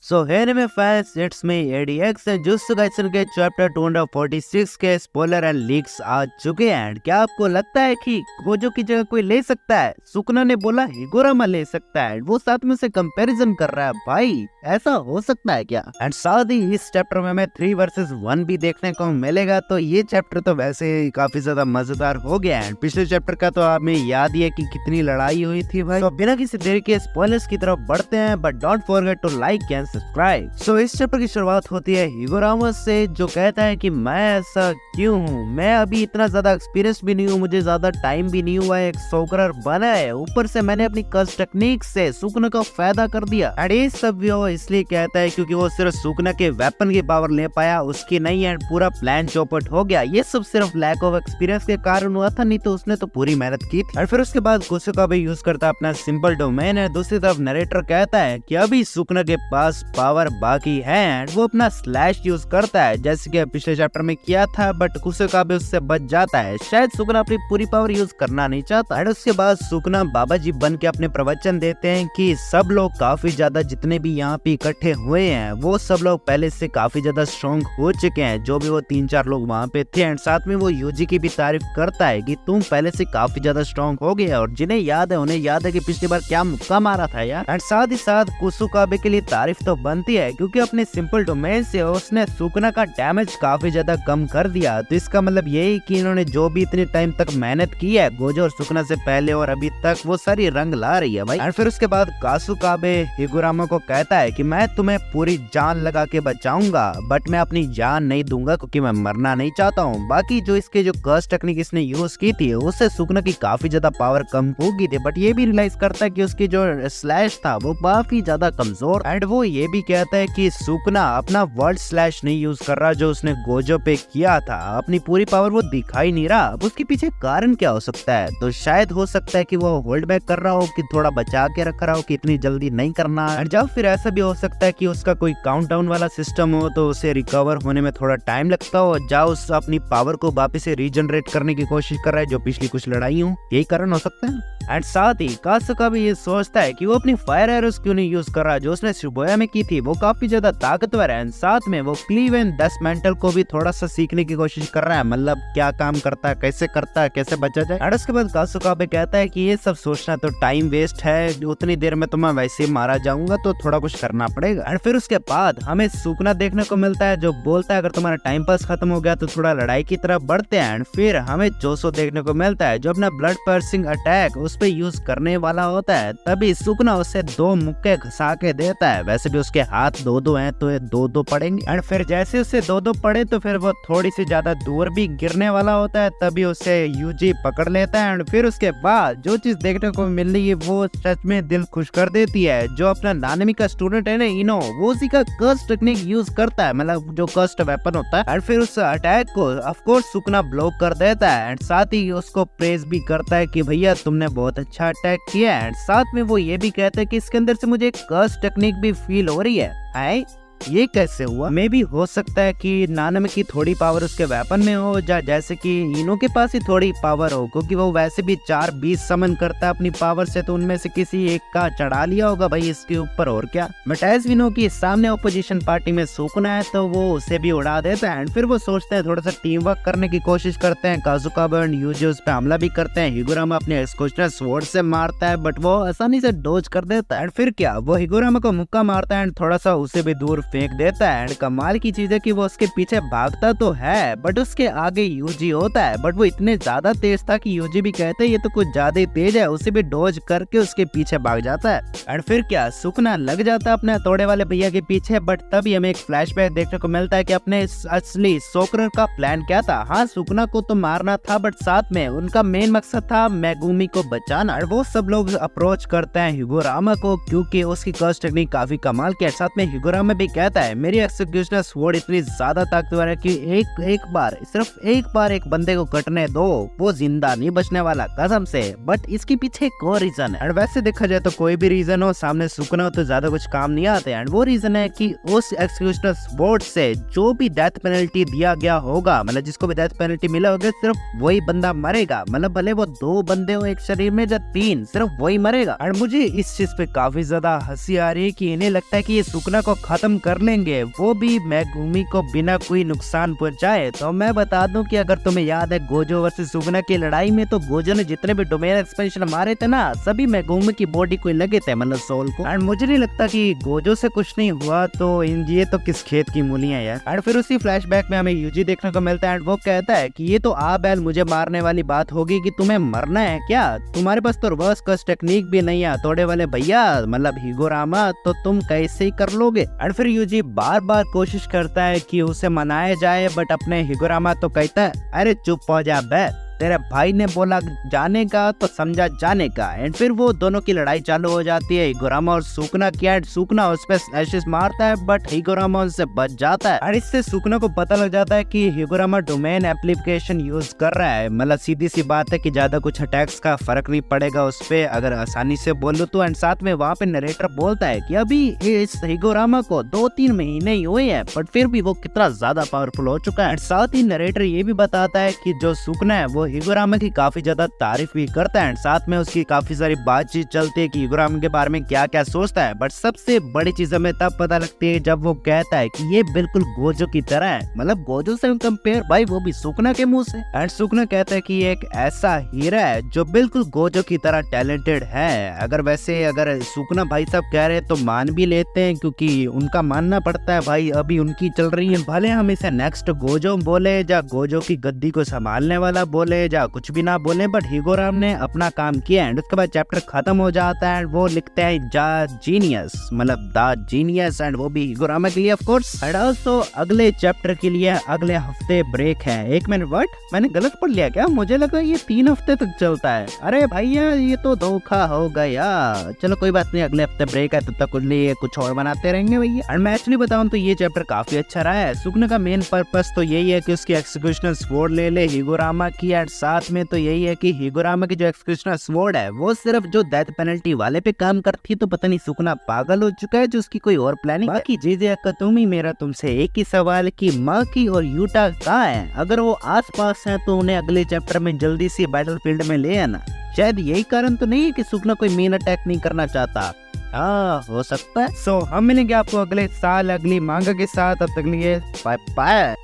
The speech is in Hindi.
So anime fans, it's me ADX and jutsu Kaisen के चैप्टर 246 के स्पॉइलर एंड लीक्स आ चुके हैं। एंड क्या आपको लगता है कि गोजो की जगह कोई ले सकता है? सुकुना ने बोला हिगुरामा ले सकता है, वो साथ में से कंपैरिजन कर रहा है। भाई ऐसा हो सकता है क्या? एंड साथ ही इस चैप्टर में हमें 3 वर्सेस 1 भी देखने को मिलेगा। तो ये चैप्टर तो वैसे ही काफी ज्यादा मजेदार हो गया है। पिछले चैप्टर का तो हमें याद ही है कि कितनी लड़ाई हुई थी भाई। तो बिना किसी देरी के स्पॉयलर्स की तरफ बढ़ते हैं, but don't forget to like and subscribe. सो इस चैप्टर की शुरुआत होती है हिगुरामा से, जो कहता है कि मैं ऐसा क्यों हूँ, मैं अभी इतना ज्यादा एक्सपीरियंस भी नहीं हूँ, मुझे ज्यादा टाइम भी नहीं हुआ है एक सोकरर बना है, ऊपर से मैंने अपनी कर्स टेक्निक से सुकुना का फायदा कर दिया। एंड ये सब वो इसलिए कहता है क्योंकि वो सिर्फ सुकुना के वेपन की पावर ले पाया, उसकी नहीं। एंड पूरा प्लान चौपट हो गया। ये सब सिर्फ लैक ऑफ एक्सपीरियंस के कारण हुआ था, नहीं तो उसने तो पूरी मेहनत की थी। और फिर उसके बाद कुसुका भी यूज करता अपना सिंपल डोमेन है। दूसरी तरफ नरेटर कहता है कि अभी सुकुना के पास पावर बाकी है एंड वो अपना स्लैश यूज करता है, जैसे कि पिछले चैप्टर में किया था, बट कुसुका भी उससे बच जाता है। शायद सुकुना अपनी पूरी पावर यूज करना नहीं चाहता। एंड उसके बाद सुकुना बाबा जी बन के अपने प्रवचन देते हैं कि सब लोग काफी ज्यादा, जितने भी यहाँ पे इकट्ठे हुए हैं, वो सब लोग पहले से काफी ज्यादा स्ट्रॉन्ग हो चुके हैं, जो भी वो 3-4 लोग वहाँ पे थे। एंड साथ में वो यूजी की भी तारीफ करता है कि तुम पहले से काफी ज्यादा स्ट्रॉन्ग हो गए, और जिन्हें याद है उन्हें याद है कि पिछली बार क्या मुक्का मारा था यार। एंड साथ ही साथ कुसुकाबे के लिए तारीफ तो बनती है, क्योंकि अपने सिंपल डोमेन से उसने सुकुना का डैमेज काफी ज्यादा कम कर दिया। तो इसका मतलब यही कि इन्होंने जो भी इतने टाइम तक मेहनत की है गोजो और सुकुना से पहले और अभी तक, वो सारी रंग ला रही है भाई। और फिर उसके बाद कासुकाबे हिगुरामा को कहता है कि मैं तुम्हें पूरी जान लगा के बचाऊंगा, बट मैं अपनी जान नहीं दूंगा क्योंकि मैं मरना नहीं चाहता हूँ। बाकी जो इसके जो कर्स टेक्निक इसने यूज की थी, उससे सुकुना की काफी ज्यादा पावर कम हो गई थी, बट ये भी रियलाइज करता है कि उसकी जो स्लैश था वो काफी ज्यादा कमजोर। एंड वो ये भी कहता है कि सुकुना अपना वर्ल्ड स्लैश नहीं यूज कर रहा जो उसने गोजो पे किया था, अपनी पूरी पावर वो दिखाई नहीं रहा। अब उसके पीछे कारण क्या हो सकता है? तो शायद हो सकता है कि वो होल्ड बैक कर रहा हो, कि थोड़ा बचा के रख रहा हो कि इतनी जल्दी नहीं करना। और जब फिर ऐसा भी हो सकता है कि उसका कोई काउंटडाउन वाला सिस्टम हो, तो उसे रिकवर होने में थोड़ा टाइम लगता हो, जाओ उस अपनी पावर को वापस से रीजनरेट करने की कोशिश कर रहा है, जो पिछली कुछ लड़ाई हो, यही कारण हो सकता है। एंड साथ ही कासुका भी ये सोचता है कि वो अपनी फायर एरोस क्यों नहीं यूज कर रहा जो उसने शिबुया में की थी, वो काफी ज्यादा ताकतवर है। साथ में वो क्लीव एंड 10 मेंटल को भी थोड़ा सा सीखने की कोशिश कर रहा है, मतलब क्या काम करता है, कैसे बचा जाए। और उसके बाद कासुका भी कहता है कि ये सब सोचना तो टाइम वेस्ट है, उतनी देर में तो मैं वैसे ही मारा जाऊंगा, तो थोड़ा कुछ करना पड़ेगा। और फिर उसके बाद हमें सुकुना देखने को मिलता है, जो बोलता है अगर तुम्हारा टाइम पास खत्म हो गया तो थोड़ा लड़ाई की तरफ बढ़ते हैं। फिर हमें जोसो देखने को मिलता है, जो अपना ब्लड पर्सिंग अटैक उस पे यूज करने वाला होता है। तभी सुकुना उसे 2 मुक्के घसा के देता है। वैसे भी उसके हाथ 2-2 हैं, तो ये 2-2 पड़ेंगे। एंड फिर जैसे उसे 2-2 पड़े, तो फिर वो थोड़ी सी ज्यादा दूर भी गिरने वाला होता है, तभी उसे यूजी पकड़ लेता है। एंड फिर उसके बाद जो चीज देखने को मिल रही है वो सच में दिल खुश कर देती है। जो अपना नानमी का स्टूडेंट है ना इनो, वो उसी का कर्स टेक्निक यूज करता है, मतलब जो कर्स्ड वेपन होता है। और फिर उस अटैक को ऑफ कोर्स सुकुना ब्लॉक कर देता है, एंड साथ ही उसको प्रेज भी करता है कि भैया तुमने बहुत अच्छा अटैक किया। एंड साथ में वो ये भी कहता है कि इसके अंदर से मुझे एक कर्स टेक्निक भी फील हो रही है। ये कैसे हुआ? मे भी हो सकता है कि नानम की थोड़ी पावर उसके वेपन में हो, जैसे कि इनो के पास ही थोड़ी पावर हो, क्योंकि वो वैसे भी 4-20 समन करता है अपनी पावर से, तो उनमें से किसी एक का चढ़ा लिया होगा भाई इसके ऊपर, और क्या। बट एज वी नो कि सामने ओपोजिशन पार्टी में सुकुना है, तो वो उसे भी उड़ा देता है। एंड फिर वो सोचते हैं थोड़ा सा टीम वर्क करने की कोशिश करते हैं। कासुकाबे और यूजी उस पे हमला भी करते हैं। हिगुरामा अपने एक्सकोशनल स्वॉर्ड से मारता है, बट वो आसानी से डोज कर देता है। एंड फिर क्या, वो हिगुरामा को मुक्का मारता है एंड थोड़ा सा उसे भी दूर फेंक देता है। एंड कमाल की चीज है कि वो उसके पीछे भागता तो है, बट उसके आगे यूजी होता है, बट वो इतने ज्यादा तेज था कि यूजी भी कहते हैं ये तो कुछ ज्यादा ही तेज है, उसे भी डोज करके उसके पीछे भाग जाता है। एंड फिर क्या, सुकुना लग जाता है अपने तोड़े वाले भैया के पीछे, बट तभी हमें एक फ्लैशबैक देखने को मिलता है कि अपने असली सोकरर का प्लान क्या था। हाँ, सुकुना को तो मारना था, बट साथ में उनका मेन मकसद था मेगुमी को बचाना। और वो सब लोग अप्रोच करते हैं हिगुरामा को, क्योंकि उसकी कर्स टेक्निक काफी कमाल की है। साथ में हिगुरामा भी कहता है मेरी एक्सिक्यूशनल स्वॉर्ड इतनी ज्यादा ताकतवर है कि सिर्फ एक बार एक बंदे को कटने दो, वो जिंदा नहीं बचने वाला कसम से। बट इसके पीछे एक और रीजन है, एंड वैसे देखा जाए तो कोई भी रीजन हो सामने सुकना हो तो ज्यादा कुछ काम नहीं आते। एंड वो रीजन है कि उस एक्सिक्यूशनल स्वॉर्ड से जो भी डेथ पेनल्टी दिया गया होगा, मतलब जिसको भी डेथ पेनल्टी मिला होगा, सिर्फ वही बंदा मरेगा। मतलब भले वो 2 बंदे हो एक शरीर में या 3, सिर्फ वही मरेगा। और मुझे इस चीज पे काफी ज्यादा हंसी आ रही है कि इन्हें लगता है कि ये सुकना को खत्म कर लेंगे, वो भी मेगुमी को बिना कोई नुकसान पहुंचाए। तो मैं बता दूं कि अगर तुम्हें याद है गोजो वर्सेस सुकना की लड़ाई में, तो गोजो ने जितने भी डोमेन एक्सपेंशन मारे थे ना, सभी मेगुमी की बॉडी को लगे थे, मतलब सोल को। और मुझे नहीं लगता कि गोजो से कुछ नहीं हुआ, तो ये तो किस खेत की मूलियां यार। और फिर उसी फ्लैशबैक में हमें यूजी देखने को मिलता है, वो कहता है कि ये तो बैल मुझे मारने वाली बात होगी कि तुम्हें मरना है क्या, तुम्हारे पास तो रिवर्स कस टेक्निक भी नहीं है थोड़े वाले भैया, मतलब हिगोरामा, तो तुम कैसे ही कर लोगे। और फिर यूजी बार बार कोशिश करता है कि उसे मनाया जाए, बट अपने हिगोरामा तो कहता है अरे चुप हो जा बे, तेरे भाई ने बोला जाने का तो समझा जाने का। एंड फिर वो दोनों की लड़ाई चालू हो जाती है, हिगोरामा और सुकना की। एंड सुकना उस पे स्लैशेस मारता है, बट हिगोरामा उससे बच जाता है। और इससे सुकना को पता लग जाता है कि हिगोरामा डोमेन एप्लीकेशन यूज कर रहा है, मतलब सीधी सी बात है कि ज्यादा कुछ अटैक्स का फर्क नहीं पड़ेगा उस पे अगर आसानी से बोलो तो। एंड साथ में वहाँ पे नरेटर बोलता है कि अभी इस हिगोरामा को 2-3 महीने ही हुए हैं, बट फिर भी वो कितना ज्यादा पावरफुल हो चुका है। एंड साथ ही नरेटर ये भी बताता है कि जो सुकना है वो हिगोरामा की काफी ज्यादा तारीफ भी करता है। साथ में उसकी काफी सारी बातचीत चलती है कि हिगोरामा के बारे में क्या क्या सोचता है। बट सबसे बड़ी चीज हमें तब पता लगती है जब वो कहता है कि ये बिल्कुल गोजो की तरह है, मतलब गोजो से कंपेयर भाई, वो भी सुकना के मुंह से। एंड सुकना कहता है कि ये एक ऐसा हीरा है जो बिल्कुल गोजो की तरह टैलेंटेड है। अगर सुकना भाई साहब कह रहे तो मान भी लेते हैं, क्योंकि उनका मानना पड़ता है भाई, अभी उनकी चल रही है। भले हम इसे नेक्स्ट गोजो बोले या गोजो की गद्दी को संभालने वाला बोले या कुछ भी ना बोले, बट हिगोराम ने अपना काम किया। एंड उसके बाद चैप्टर खत्म हो जाता है। वो लिखते हैं द जीनियस, मतलब द जीनियस, एंड वो भी हिगोरामा के लिए ऑफ कोर्स। एंड आल्सो अगले चैप्टर के लिए अगले हफ्ते ब्रेक है। एक मिनट, व्हाट, मैंने गलत पढ़ लिया क्या? मुझे लगा ये 3 हफ्ते तक चलता है। अरे भैया ये तो धोखा हो गया। चलो कोई बात नहीं, अगले हफ्ते ब्रेक है, तब तक के लिए कुछ और बनाते रहेंगे भैया। और मैं एक्चुअली बताऊं तो ये चैप्टर काफी अच्छा रहा है। सुकना का मेन पर्पस तो यही है कि उसकी एक्सिक्यूशनल स्वॉर्ड ले हिगोरामा की। एंड साथ में तो यही है कि हिगोरामा की जो एक्सिक्यूशनल स्वॉर्ड है वो सिर्फ जो डेथ पेनल्टी वाले पे काम करती है। तो पता नहीं सुकना पागल हो चुका है जो उसकी कोई और प्लानिंग। बाकी जीजे अकातुमी, मेरा तुमसे एक ही सवाल कि माकी और यूटा कहाँ है? अगर वो आसपास है तो उन्हें अगले चैप्टर में जल्दी से बैटलफील्ड में ले आना। शायद यही कारण तो नहीं है कि सुकना कोई मेन अटैक नहीं करना चाहता। हाँ, हो सकता है। सो हम मिलेंगे आपको अगले साल अगली मांगा के साथ। अब तक लिए बाय बाय।